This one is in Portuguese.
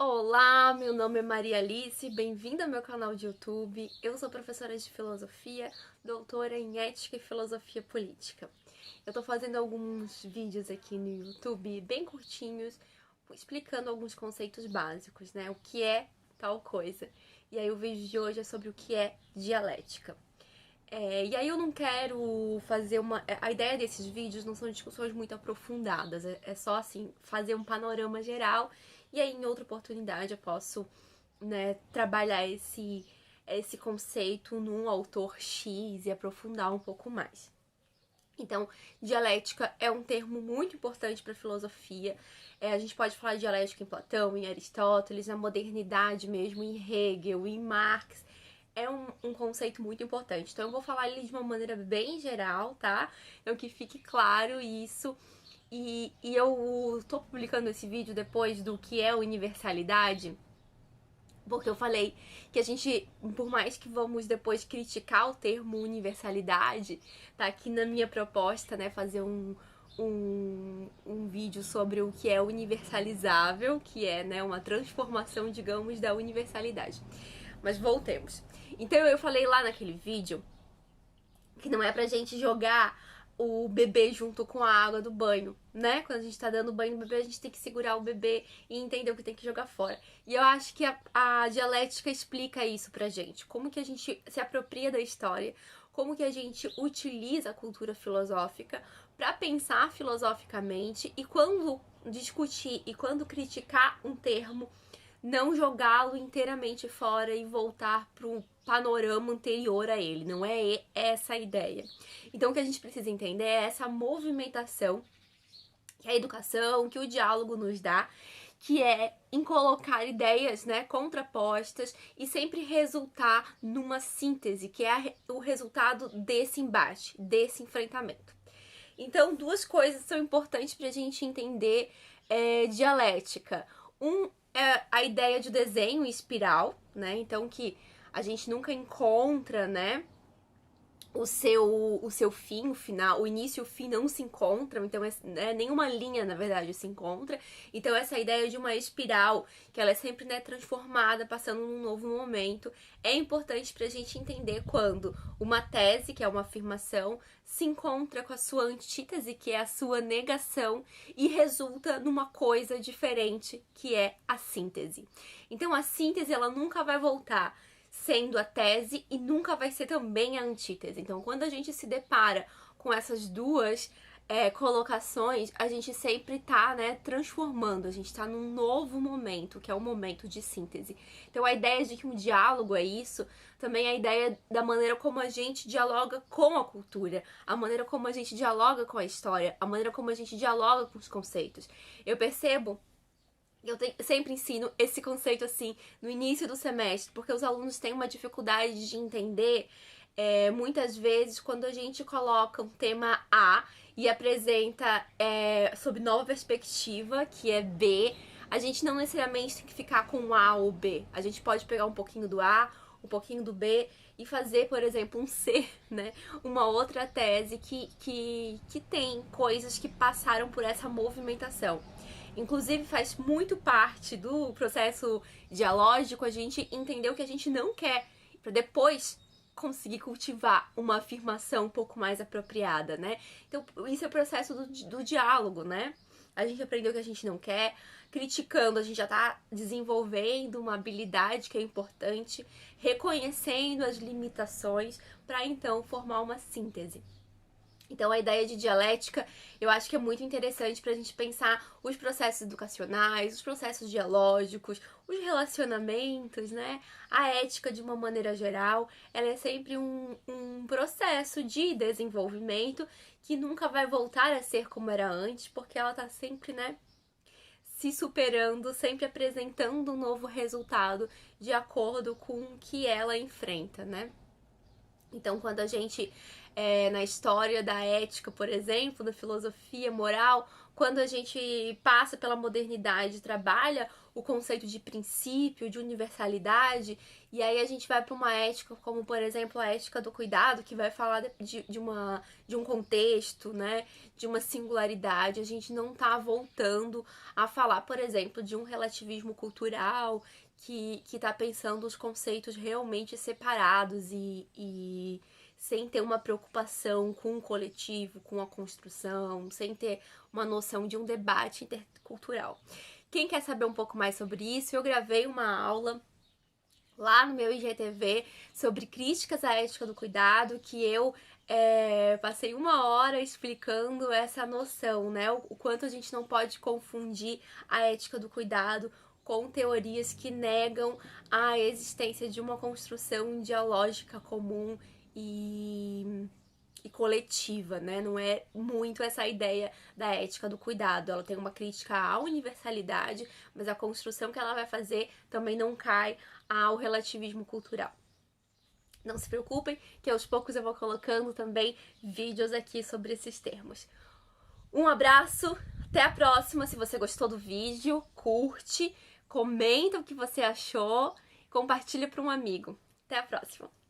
Olá, meu nome é Maria Alice, bem-vinda ao meu canal de YouTube. Eu sou professora de filosofia, doutora em ética e filosofia política. Eu tô fazendo alguns vídeos aqui no YouTube bem curtinhos, explicando alguns conceitos básicos, né? O que é tal coisa. E aí o vídeo de hoje é sobre o que é dialética. E aí eu não quero fazer uma... A ideia desses vídeos não são discussões muito aprofundadas, é só assim, fazer um panorama geral e aí em outra oportunidade eu posso, né, trabalhar esse conceito num autor X e aprofundar um pouco mais. Então, dialética é um termo muito importante para a filosofia. A gente pode falar de dialética em Platão, em Aristóteles, na modernidade mesmo, em Hegel, em Marx. É um conceito muito importante. Então, eu vou falar ele de uma maneira bem geral, tá? Então, que fique claro isso. E eu tô publicando esse vídeo depois do que é universalidade, porque eu falei que a gente, por mais que vamos depois criticar o termo universalidade, tá aqui na minha proposta, né, fazer um vídeo sobre o que é universalizável, que é, né, uma transformação, digamos, da universalidade. Mas voltemos. Então eu falei lá naquele vídeo que não é pra gente jogar o bebê junto com a água do banho, né? Quando a gente tá dando banho no bebê, a gente tem que segurar o bebê e entender o que tem que jogar fora. E eu acho que a dialética explica isso pra gente. Como que a gente se apropria da história, como que a gente utiliza a cultura filosófica para pensar filosoficamente e quando discutir e quando criticar um termo, não jogá-lo inteiramente fora e voltar para o panorama anterior a ele. Não é essa a ideia. Então o que a gente precisa entender é essa movimentação que a educação, que o diálogo nos dá, que é em colocar ideias, né, contrapostas e sempre resultar numa síntese, que é o resultado desse embate, desse enfrentamento. Então, duas coisas são importantes para a gente entender dialética. É a ideia de desenho em espiral, né? Então, que a gente nunca encontra, né, o seu fim, o final, o início e o fim não se encontram, então nenhuma linha, na verdade, se encontra. Então essa ideia de uma espiral, que ela é sempre, né, transformada, passando num novo momento, é importante pra gente entender quando uma tese, que é uma afirmação, se encontra com a sua antítese, que é a sua negação, e resulta numa coisa diferente, que é a síntese. Então a síntese, ela nunca vai voltar sendo a tese e nunca vai ser também a antítese. Então, quando a gente se depara com essas duas colocações, a gente sempre tá, né, transformando, a gente tá num novo momento, que é o momento de síntese. Então, a ideia de que um diálogo é isso, também é a ideia da maneira como a gente dialoga com a cultura, a maneira como a gente dialoga com a história, a maneira como a gente dialoga com os conceitos. Eu percebo, eu sempre ensino esse conceito assim no início do semestre, porque os alunos têm uma dificuldade de entender muitas vezes quando a gente coloca um tema A e apresenta sob nova perspectiva, que é B, a gente não necessariamente tem que ficar com A ou B. A gente pode pegar um pouquinho do A, um pouquinho do B e fazer, por exemplo, um C, né? Uma outra tese que tem coisas que passaram por essa movimentação. Inclusive, faz muito parte do processo dialógico a gente entender o que a gente não quer, para depois conseguir cultivar uma afirmação um pouco mais apropriada, né? Então, isso é o processo do diálogo, né? A gente aprendeu o que a gente não quer, criticando, a gente já tá desenvolvendo uma habilidade que é importante, reconhecendo as limitações, para então formar uma síntese. Então, a ideia de dialética, eu acho que é muito interessante para a gente pensar os processos educacionais, os processos dialógicos, os relacionamentos, né? A ética, de uma maneira geral, ela é sempre um processo de desenvolvimento que nunca vai voltar a ser como era antes, porque ela tá sempre, né, se superando, sempre apresentando um novo resultado de acordo com o que ela enfrenta, né? Então, quando a gente, na história da ética, por exemplo, da filosofia moral, quando a gente passa pela modernidade, trabalha o conceito de princípio, de universalidade, e aí a gente vai para uma ética como, por exemplo, a ética do cuidado, que vai falar de um contexto, né, de uma singularidade. A gente não tá voltando a falar, por exemplo, de um relativismo cultural que tá pensando os conceitos realmente separados e sem ter uma preocupação com o coletivo, com a construção, sem ter uma noção de um debate intercultural. Quem quer saber um pouco mais sobre isso, eu gravei uma aula lá no meu IGTV sobre críticas à ética do cuidado, que eu passei 1 hora explicando essa noção, né? O quanto a gente não pode confundir a ética do cuidado com teorias que negam a existência de uma construção dialógica comum e coletiva, né? Não é muito essa ideia da ética do cuidado. Ela tem uma crítica à universalidade, mas a construção que ela vai fazer também não cai ao relativismo cultural. Não se preocupem, que aos poucos eu vou colocando também vídeos aqui sobre esses termos. Um abraço, até a próxima. Se você gostou do vídeo, curte, comenta o que você achou, compartilha para um amigo. Até a próxima!